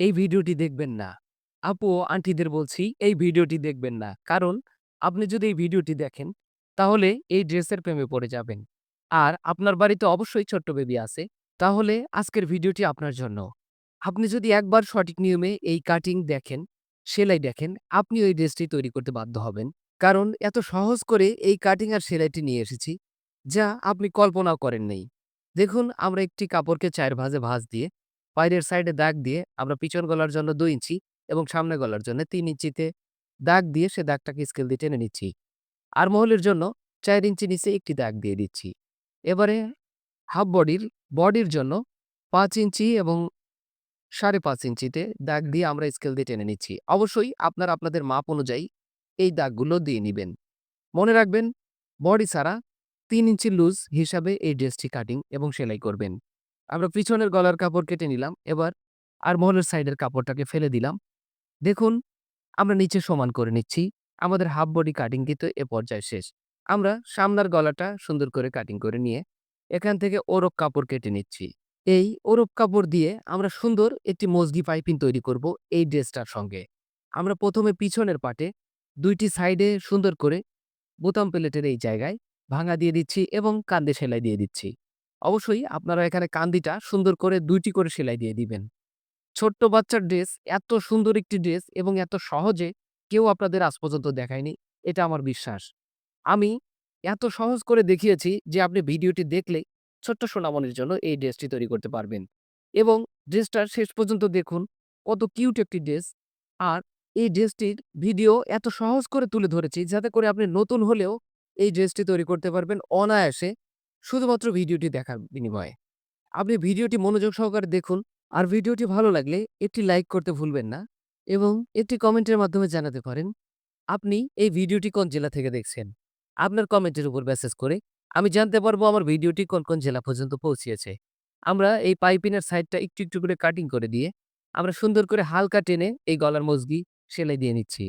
এই ভিডিওটি দেখবেন না। আপু ও আন্টিদের বলছি এই ভিডিওটি দেখবেন না। কারণ আপনি যদি এই ভিডিওটি দেখেন তাহলে এই ড্রেসের প্রেমে পড়ে যাবেন। আর আপনার বাড়িতে অবশ্যই ছোট্ট বেবি আছে। তাহলে আজকের ভিডিওটি আপনার জন্য। আপনি যদি একবার সঠিক নিয়মে এই কাটিং দেখেন, সেলাই দেখেন, আপনি ওই ড্রেসটি তৈরি করতে বাধ্য হবেন। কারণ এত সহজ করে এই কাটিং আর সেলাইটি নিয়ে এসেছি, যা আপনি কল্পনাও করেন নাই। দেখুন আমরা একটি কাপড়কে ৪ ভাঁজে ভাঁজ দিয়ে বাইরের সাইডে দাগ দিয়ে আমরা পিছন গলার জন্য ২ ইঞ্চি এবং সামনে গলার জন্য ৩ ইঞ্চিতে দাগ দিয়ে সে দাগটাকে স্কেল দিয়ে টেনে নিচ্ছি। আর্মহোলের জন্য ৪ ইঞ্চি নিচে একটি দাগ দিয়ে দিচ্ছি। এবারে হাফ বডির জন্য ৫ ইঞ্চি এবং ৫.৫ ইঞ্চিতে দাগ দিয়ে আমরা স্কেল দিয়ে টেনে নিচ্ছি। অবশ্যই আপনারা আপনাদের মাপ অনুযায়ী এই দাগগুলো দিয়ে নিবেন। মনে রাখবেন বডি ছাড়া ৩ ইঞ্চি লুজ হিসাবে এই ড্রেসটি কাটিং এবং সেলাই করবেন। আমরা পিছনের গলার কাপড় কেটে নিলাম। এবার আর্মহোলের সাইডের কাপড়টাকে ফেলে দিলাম। দেখুন আমরা নিচে সমান করে নিচ্ছি। আমাদের হাফ বডি কাটিং কিন্তু এ পর্যায়ে শেষ। আমরা সামনের গলাটা সুন্দর করে কাটিং করে নিয়ে এখান থেকে ওড়ক কাপড় কেটে নিচ্ছি। এই ওড়ক কাপড় দিয়ে আমরা সুন্দর একটি মজগি পাইপিং তৈরি করব এই ড্রেসটার সঙ্গে। আমরা ১ম এ পিছনের পাটে ২ টি সাইডে সুন্দর করে বোতাম প্লেটের এই জায়গায় ভাঙা দিয়ে দিচ্ছি এবং কান্দে সেলাই দিয়ে দিচ্ছি। অবশ্যই আপনারা এখানে কান্দিটা সুন্দর করে ২ টি করে সেলাই দিয়ে দিবেন। ছোট্ট বাচ্চার ড্রেস, এত সুন্দর একটি ড্রেস এবং এত সহজে কেউ আপনাদের আজ পর্যন্ত দেখায়নি। এটা আমার বিশ্বাস। আমি এত সহজ করে দেখিয়েছি যে আপনি ভিডিওটি দেখলেই ছোট্ট সোনামণির জন্য এই ড্রেসটি তৈরি করতে পারবেন। এবং ড্রেসটার শেষ পর্যন্ত দেখুন কত কিউট একটি ড্রেস। আর এই ড্রেসটির ভিডিও এত সহজ করে তুলে ধরেছি যাতে করে আপনি নতুন হলেও এই ড্রেসটি তৈরি করতে পারবেন অনায়াসে শুধুমাত্র ভিডিওটি দেখার বিনিময়ে। আপনি ভিডিওটি মনোযোগ সহকারে দেখুন। আর ভিডিওটি ভালো লাগলে একটি লাইক করতে ভুলবেন না এবং একটি কমেন্টের মাধ্যমে জানাতে পারেন আপনি এই ভিডিওটি কোন জেলা থেকে দেখছেন। আপনার কমেন্টের উপর মেসেজ করে আমি জানতে পারবো আমার ভিডিওটি কোন কোন জেলা পর্যন্ত পৌঁছিয়েছে। আমরা এই পাইপিনের সাইডটা একটু একটু করে কাটিং করে দিয়ে আমরা সুন্দর করে হালকা টেনে এই গলার মজগি সেলাই দিয়ে নিচ্ছি।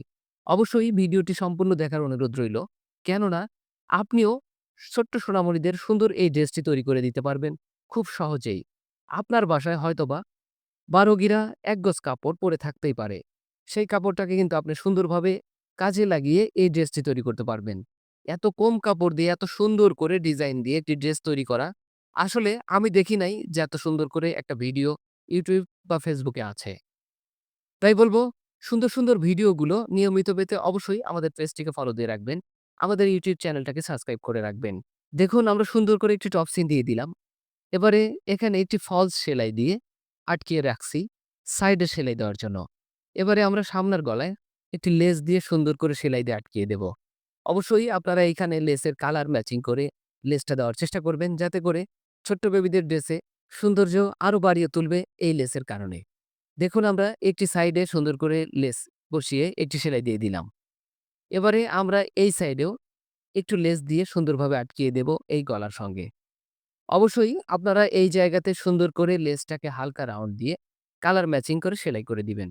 অবশ্যই ভিডিওটি সম্পূর্ণ দেখার অনুরোধ রইল, কেননা আপনিও ছোট্ট সোনামণিদের সুন্দর এই ড্রেসটি তৈরি করে দিতে পারবেন খুব সহজেই। আপনার বাসায় হয়তোবা ১২ গিরা ১ গজ কাপড় পড়ে থাকতেই পারে। সেই কাপড়টাকে কিন্তু আপনি সুন্দরভাবে কাজে লাগিয়ে এই ড্রেসটি তৈরি করতে পারবেন। এত কম কাপড় দিয়ে এত সুন্দর করে ডিজাইন দিয়ে একটি ড্রেস তৈরি করা, আসলে আমি দেখি নাই যে এত সুন্দর করে একটা ভিডিও YouTube বা Facebook এ আছে। তাই বলব সুন্দর, সুন্দর ভিডিওগুলো নিয়মিত পেতে অবশ্যই আমাদের পেজটিকে ফলো দিয়ে রাখবেন। আমাদের YouTube চ্যানেলটাকে সাবস্ক্রাইব করে রাখবেন। দেখুন আমরা সুন্দর করে একটি টপসিন দিয়ে দিলাম। এবারে এখানে একটি ফলস সেলাই দিয়ে আটকিয়ে রাখছি সাইডে সেলাই দেওয়ার জন্য। এবারে আমরা সামনের গলায় একটি লেস দিয়ে সুন্দর করে সেলাই দিয়ে আটকিয়ে দেব। অবশ্যই আপনারা এইখানে লেসের কালার ম্যাচিং করে লেসটা দেওয়ার চেষ্টা করবেন যাতে করে ছোট্ট বেবিদের ড্রেসে সৌন্দর্য আরো বাড়িয়ে তুলবে এই লেসের কারণে। দেখুন আমরা একটি সাইডে সুন্দর করে লেস বসিয়ে একটি সেলাই দিয়ে দিলাম। এবারে আমরা এই সাইডেও একটু লেস দিয়ে সুন্দরভাবে আটকিয়ে দেব এই গলার সঙ্গে। অবশ্যই আপনারা এই জায়গাতে সুন্দর করে লেসটাকে হালকা রাউন্ড দিয়ে কালার ম্যাচিং করে সেলাই করে দিবেন।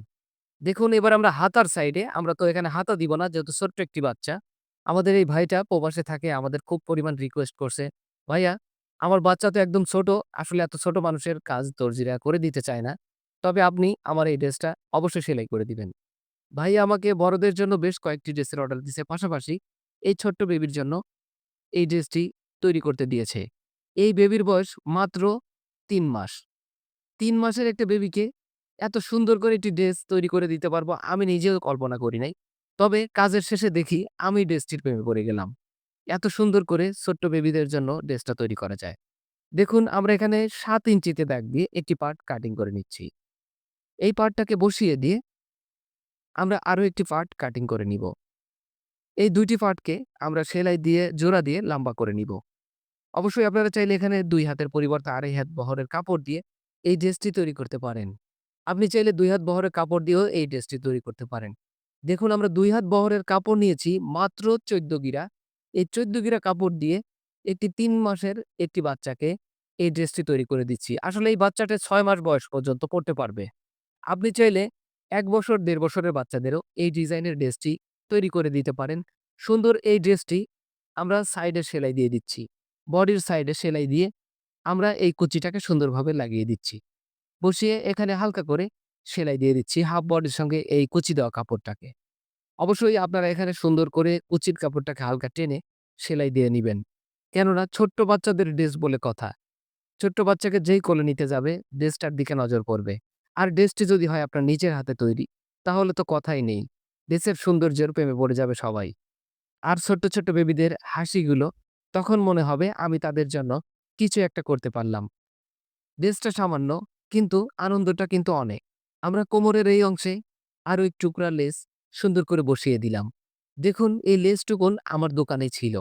দেখুন এবার আমরা হাতার সাইডে আমরা তো এখানে হাতা দিব না যেহেতু ছোট্ট একটি বাচ্চা। আমাদের এই ভাইটা প্রবাসে থাকে আমাদের খুব পরিমাণ রিকোয়েস্ট করছে, "ভাইয়া আমার বাচ্চা তো একদম ছোট। আসলে এত ছোট মানুষের কাজ দর্জিরা করে দিতে চায় না। তবে আপনি আমার এই ড্রেসটা অবশ্যই সেলাই করে দিবেন।" ভাইয়া আমাকে বড়দের জন্য বেশ কয়েকটি ড্রেসের অর্ডার দিছে। পাশাপাশি এই ছোট্ট বেবির জন্য এই ড্রেসটি তৈরি করতে দিয়েছে। এই বেবির বয়স মাত্র ৩ মাস। ৩ মাসের একটা বেবিকে এত সুন্দর করে একটি ড্রেস তৈরি করে দিতে পারবো আমি নিজেও কল্পনা করি নাই। তবে কাজের শেষে দেখি আমি ড্রেসটির প্রেমে পড়ে গেলাম। এত সুন্দর করে ছোট্ট বেবিদের জন্য ড্রেসটা তৈরি করা যায়। দেখুন আমরা এখানে ৭ ইঞ্চিতে দাগ দিয়ে একটি পার্ট কাটিং করে নিচ্ছি। এই পার্টটাকে বসিয়ে দিয়ে আমরা আরো একটি পার্ট কাটিং করে নিব। এই ২ টি পার্টকে আমরা সেলাই দিয়ে জোড়া দিয়ে লম্বা করে নিব। অবশ্যই আপনারা চাইলে এখানে ২ হাতের পরিবর্তে ২.৫ হাত বহরের কাপড় দিয়ে এই ড্রেসটি তৈরি করতে পারেন। আপনি চাইলে ২ হাত বহরের কাপড় দিয়েও এই ড্রেসটি তৈরি করতে পারেন। দেখুন আমরা ২ হাত বহরের কাপড় নিয়েছি মাত্র ১৪ গিরা। এই ১৪ গিরা কাপড় দিয়ে একটি ৩ মাসের একটি বাচ্চাকে এই ড্রেসটি তৈরি করে দিচ্ছি। আসলে এই বাচ্চাটা ৬ মাস বয়স পর্যন্ত পড়তে পারবে। আপনি চাইলে ১ বছর ১.৫ বছরের বাচ্চাদেরও এই ডিজাইনের ড্রেসটি তৈরি করে দিতে পারেন। সুন্দর এই ড্রেসটি আমরা সাইডে সেলাই দিয়ে দিচ্ছি। বডির সাইডে সেলাই দিয়ে আমরা এই কুচিটাকে সুন্দরভাবে লাগিয়ে দিচ্ছি। বসিয়ে এখানে হালকা করে সেলাই দিয়ে দিচ্ছি হাফ বডির সঙ্গে এই কুচি দেওয়া কাপড়টাকে। অবশ্যই আপনারা এখানে সুন্দর করে কুচির কাপড়টাকে হালকা টেনে সেলাই দিয়ে নিবেন। কেননা ছোট্ট বাচ্চাদের ড্রেস বলে কথা। ছোট্ট বাচ্চাকে যেই কোলে নিতে যাবে, ড্রেসটার দিকে নজর পড়বে। আর ড্রেসটি যদি হয় আপনার নিজের হাতে তৈরি, তাহলে তো কথাই নেই। ড্রেসের সৌন্দর্যের প্রেমে পড়ে যাবে সবাই। আর ছোট্ট, ছোট্ট বেবিদের হাসিগুলো তখন মনে হবে আমি তাদের জন্য কিছু একটা করতে পারলাম। ড্রেসটা সামান্য, কিন্তু আনন্দটা কিন্তু অনেক। আমরা কোমরের এই অংশে আরো এক টুকরা লেস সুন্দর করে বসিয়ে দিলাম। দেখুন এই লেসটুকুন আমার দোকানে ছিল।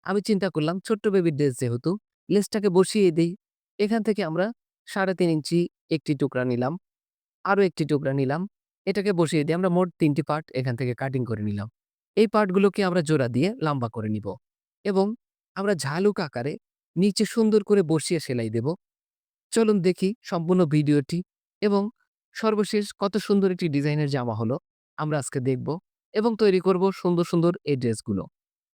আমি চিন্তা করলাম ছোট্ট বেবির ড্রেস যেহেতু লেসটাকে বসিয়ে দেই। এখান থেকে আমরা ৩.৫ ইঞ্চি একটি টুকরা নিলাম, আরো একটি টুকরা নিলাম। এটাকে বসিয়ে দিয়ে আমরা মোট ৩ টি পার্ট এখান থেকে কাটিং করে নিলাম। এই পার্টগুলোকে আমরা জোড়া দিয়ে লম্বা করে নিব এবং আমরা ঝালুক আকারে নিচে সুন্দর করে বসিয়ে সেলাই দেব। চলুন দেখি সম্পূর্ণ ভিডিওটি এবং সর্বশেষ কত সুন্দর একটি ডিজাইনের জামা হলো আমরা আজকে দেখব এবং তৈরি করব সুন্দর, সুন্দর এই ড্রেসগুলো।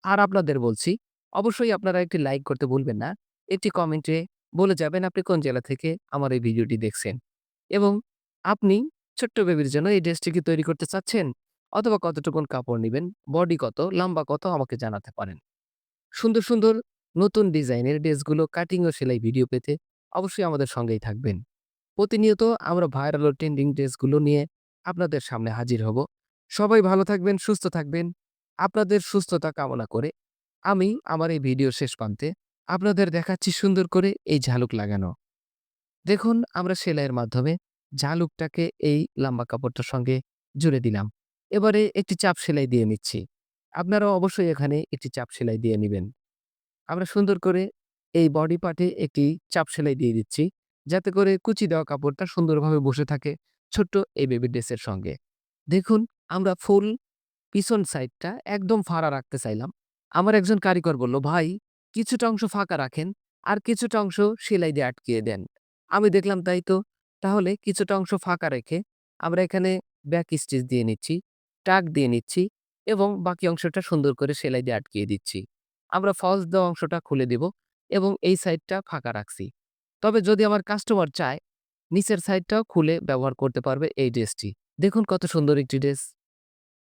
আর আপনাদের বলছি, অবশ্যই আপনারা একটি লাইক করতে ভুলবেন না। একটি কমেন্টে বলে যাবেন আপনি কোন জেলা থেকে আমার এই ভিডিওটি দেখছেন এবং আপনি ছোট্ট বেবির জন্য এই ড্রেসটি কি তৈরি করতে চাচ্ছেন? অথবা কতটুকুন কাপড় নিবেন, বডি কত, লম্বা কত আমাকে জানাতে পারেন। সুন্দর, সুন্দর নতুন ডিজাইনের ড্রেসগুলো কাটিং ও সেলাই ভিডিও পেতে অবশ্যই আমাদের সঙ্গেই থাকবেন। প্রতিনিয়ত আমরা ভাইরাল ও ট্রেন্ডিং ড্রেসগুলো নিয়ে আপনাদের সামনে হাজির হব। সবাই ভালো থাকবেন, সুস্থ থাকবেন। আপনাদের সুস্থতা কামনা করে আমি আমার এই ভিডিও শেষ প্রান্তে আপনাদের দেখাচ্ছি সুন্দর করে এই ঝালুক লাগানো। দেখুন আমরা সেলাইয়ের মাধ্যমে ঝালুকটাকে এই লম্বা কাপড়টার সঙ্গে জুড়ে দিলাম। এবারে একটি চাপ সেলাই দিয়ে নিচ্ছি। আপনারাও অবশ্যই এখানে একটি চাপ সেলাই দিয়ে নিবেন। আমরা সুন্দর করে এই বডি পার্টে একটি চাপ সেলাই দিয়ে দিচ্ছি, যাতে করে কুচি দেওয়া কাপড়টা সুন্দরভাবে বসে থাকে ছোট্ট এই বেবি ড্রেসের সঙ্গে। দেখুন আমরা ফুল পিছন সাইডটা একদম ফাড়া রাখতে চাইলাম। আমার একজন কারিগর বলল, "ভাই কিছুটা অংশ ফাঁকা রাখেন, আর কিছুটা অংশ সেলাই দিয়ে আটকিয়ে দেন।" আমি দেখলাম তাই তো। তাহলে কিছুটা অংশ ফাঁকা রেখে আমরা এখানে ব্যাক স্টিচ দিয়ে নিচ্ছি, টাক দিয়ে নিচ্ছি এবং বাকি অংশটা সুন্দর করে সেলাই দিয়ে আটকিয়ে দিচ্ছি। আমরা ফলস দেওয়া অংশটা খুলে দেব এবং এই সাইডটা ফাঁকা রাখছি। তবে যদি আমার কাস্টমার চায়, নিচের সাইডটাও খুলে ব্যবহার করতে পারবে এই ড্রেসটি। দেখুন কত সুন্দর একটি ড্রেস।